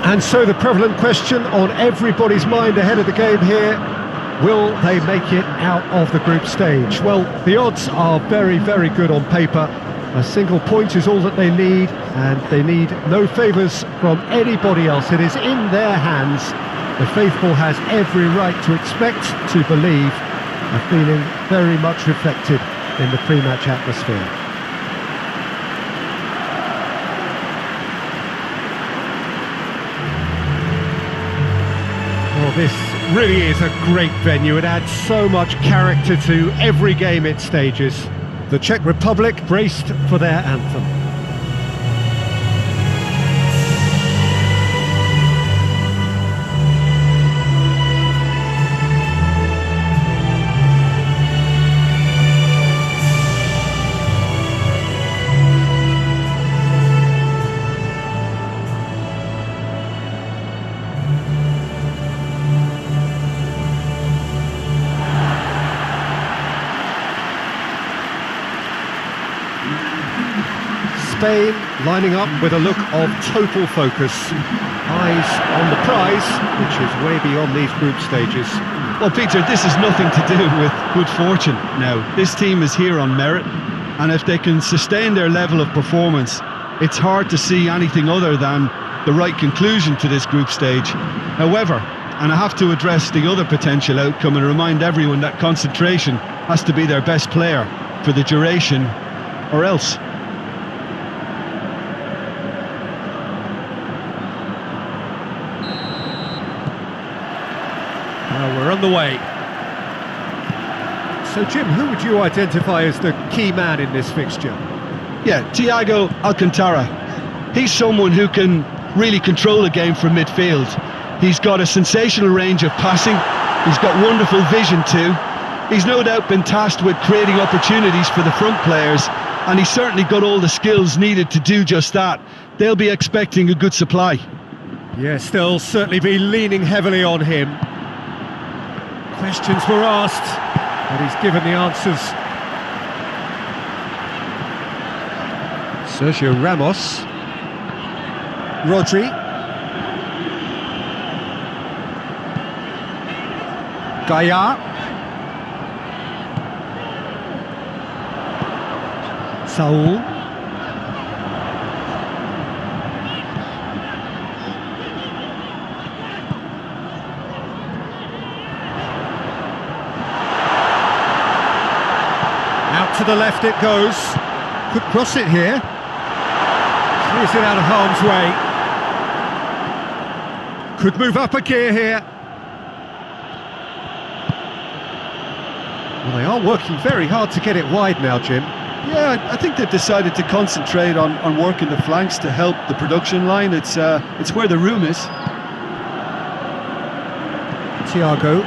And so the prevalent question on everybody's mind ahead of the game here, will they make it out of the group stage? Well, the odds are very, very good on paper. A single point is all that they need, and they need no favours from anybody else. It is in their hands. The faithful has every right to expect, to believe, a feeling very much reflected in the pre-match atmosphere. Well, this really is a great venue. It adds so much character to every game it stages. The Czech Republic braced for their anthem. Spain lining up with a look of total focus. Eyes on the prize, which is way beyond these group stages. Well, Peter, this is nothing to do with good fortune now. This team is here on merit, and if they can sustain their level of performance, it's hard to see anything other than the right conclusion to this group stage. However, and I have to address the other potential outcome and remind everyone that concentration has to be their best player for the duration, or else. Well, we're on the way. So, Jim, who would you identify as the key man in this fixture? Yeah, Thiago Alcantara. He's someone who can really control the game from midfield. He's got a sensational range of passing. He's got wonderful vision too. He's no doubt been tasked with creating opportunities for the front players, and he's certainly got all the skills needed to do just that. They'll be expecting a good supply. Yes, they'll certainly be leaning heavily on him. Questions were asked, but he's given the answers. Sergio Ramos. Rodri. Gaia. Saul. Out to the left it goes. Could cross it here. Clears it out of harm's way. Could move up a gear here. Well, they are working very hard to get it wide now, Jim. Yeah, I think they've decided to concentrate on working the flanks to help the production line. It's where the room is. Thiago.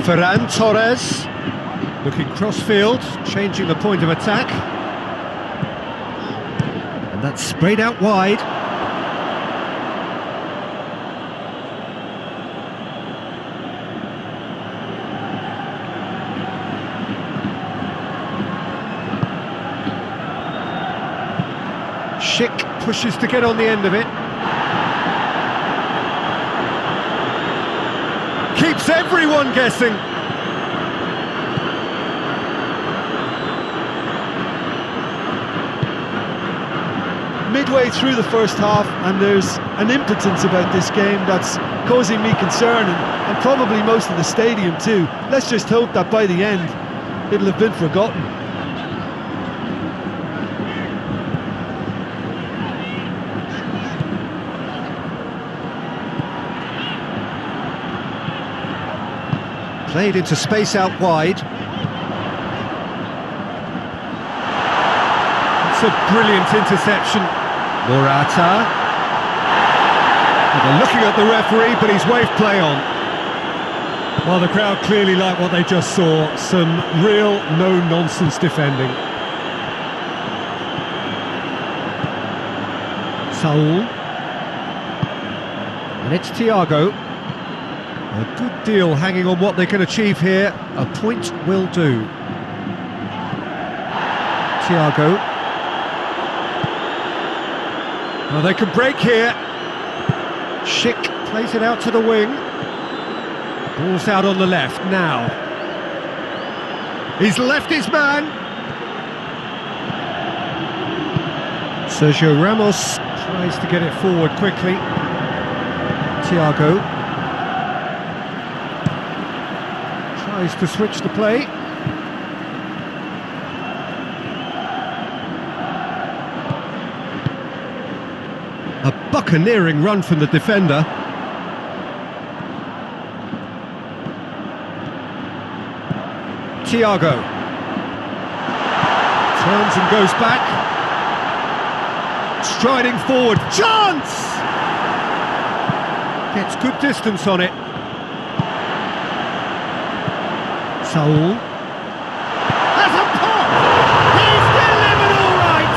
Ferran Torres. Looking cross-field, changing the point of attack. And that's sprayed out wide. Schick pushes to get on the end of it. Keeps everyone guessing. Midway through the first half, and there's an impotence about this game that's causing me concern, and probably most of the stadium too. Let's just hope that by the end it'll have been forgotten. Played into space out wide. It's a brilliant interception. Morata. They're looking at the referee, but he's waved play on. Well, the crowd clearly like what they just saw. Some real no-nonsense defending. Saul. And it's Thiago. A good deal hanging on what they can achieve here. A point will do. Thiago. Well, they can break here. Schick plays it out to the wing. Ball's out on the left now. He's left his man. Sergio Ramos tries to get it forward quickly. Thiago tries to switch the play. A buccaneering run from the defender. Thiago turns and goes back. Striding forward, chance! Gets good distance on it. Saul has a pop! He's delivered all right!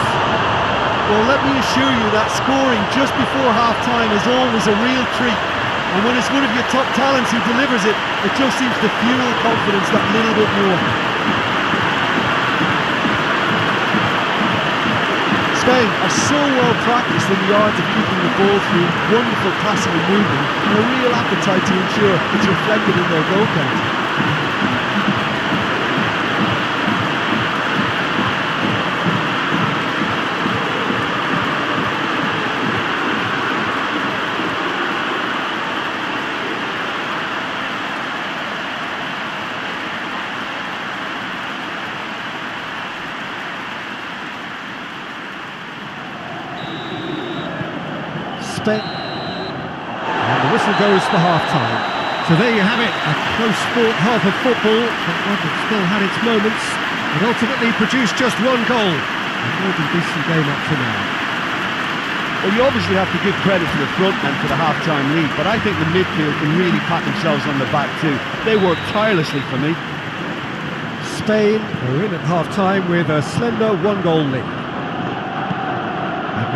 Well, let me assure you that scoring just before half-time is always a real treat. And when it's one of your top talents who delivers it, it just seems to fuel confidence that little bit more. Spain are so well practiced in the art of keeping the ball through wonderful passing and movement, and a real appetite to ensure it's reflected in their goal count. And the whistle goes for half-time. So there you have it, a close-fought half of football, but one that still had its moments. It ultimately produced just one goal. A more than decent game up to now. Well, you obviously have to give credit to the front men for the half-time lead, but I think the midfield can really pat themselves on the back too. They worked tirelessly for me. Spain are in at half-time with a slender one-goal lead.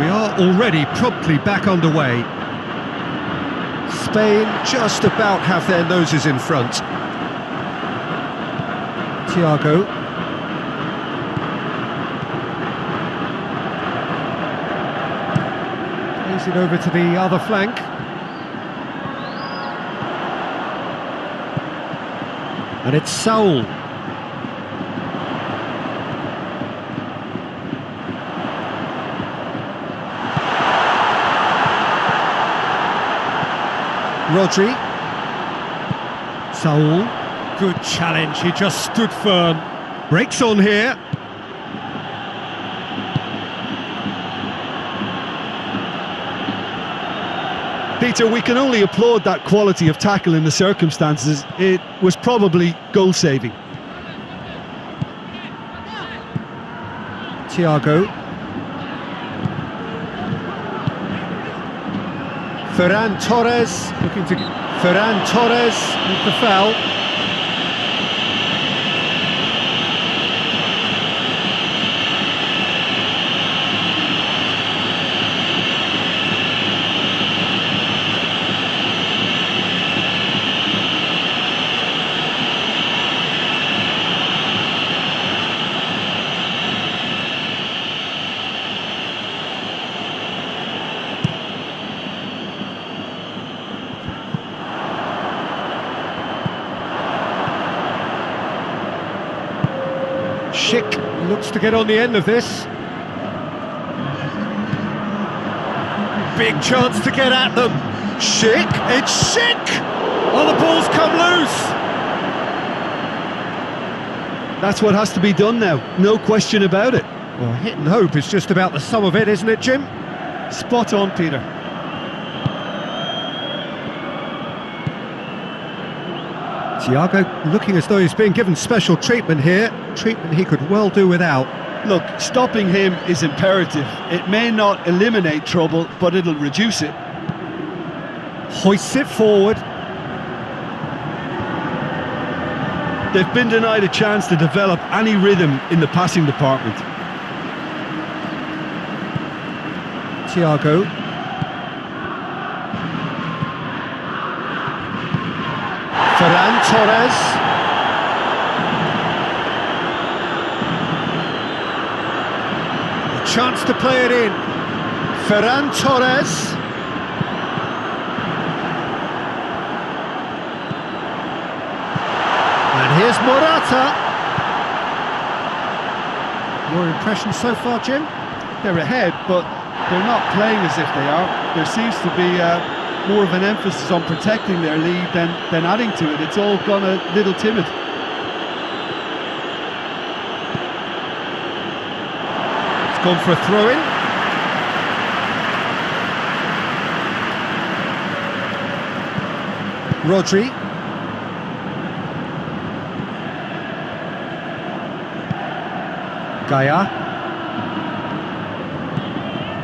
We are already promptly back underway. Spain just about have their noses in front. Thiago. Plays it over to the other flank. And it's Saul. Rodri. Saul. Good challenge, he just stood firm. Breaks on here. Peter, we can only applaud that quality of tackle in the circumstances. It was probably goal-saving. Thiago. Ferran Torres looking to... Ferran Torres with the foul. Schick looks to get on the end of this. Big chance to get at them. Schick, it's Schick! Oh, the ball's come loose! That's what has to be done now, no question about it. Well, hit and hope is just about the sum of it, isn't it, Jim? Spot on, Peter. Thiago looking as though he's being given special treatment here. Treatment he could well do without. Look, stopping him is imperative. It may not eliminate trouble, but it'll reduce it. Hoists it forward. They've been denied a chance to develop any rhythm in the passing department. Thiago. Ferran Torres. A chance to play it in. Ferran Torres. And here's Morata. Your impression so far, Jim? They're ahead, but they're not playing as if they are. There seems to be more of an emphasis on protecting their lead than adding to it. It's all gone a little timid. It's gone for a throw-in. Rodri. Gaia.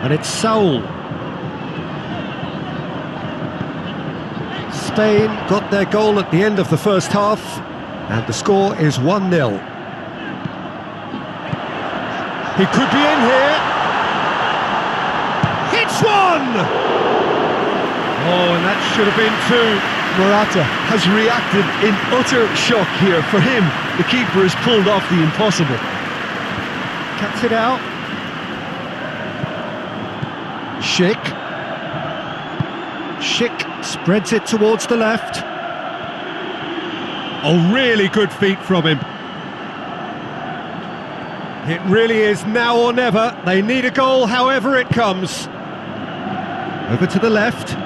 And it's Saul. Spain got their goal at the end of the first half, and the score is 1-0. He could be in here. Hits one! Oh, and that should have been two. Morata has reacted in utter shock here. For him, the keeper has pulled off the impossible. Cuts it out. Schick spreads it towards the left. Oh, really good feet from him. It really is now or never. They need a goal however it comes. Over to the left.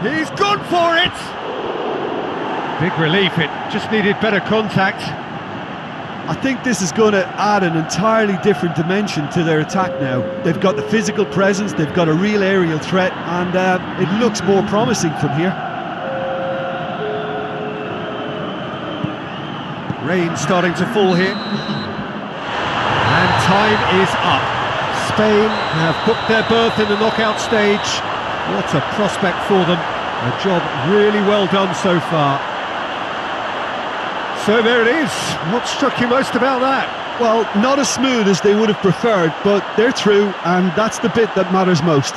He's gone for it! Big relief, it just needed better contact. I think this is going to add an entirely different dimension to their attack now. They've got the physical presence, they've got a real aerial threat, and it looks more promising from here. Rain starting to fall here. And time is up. Spain have booked their berth in the knockout stage. What a prospect for them. A job really well done so far. So there it is. What struck you most about that? Well, not as smooth as they would have preferred, but they're through, and that's the bit that matters most.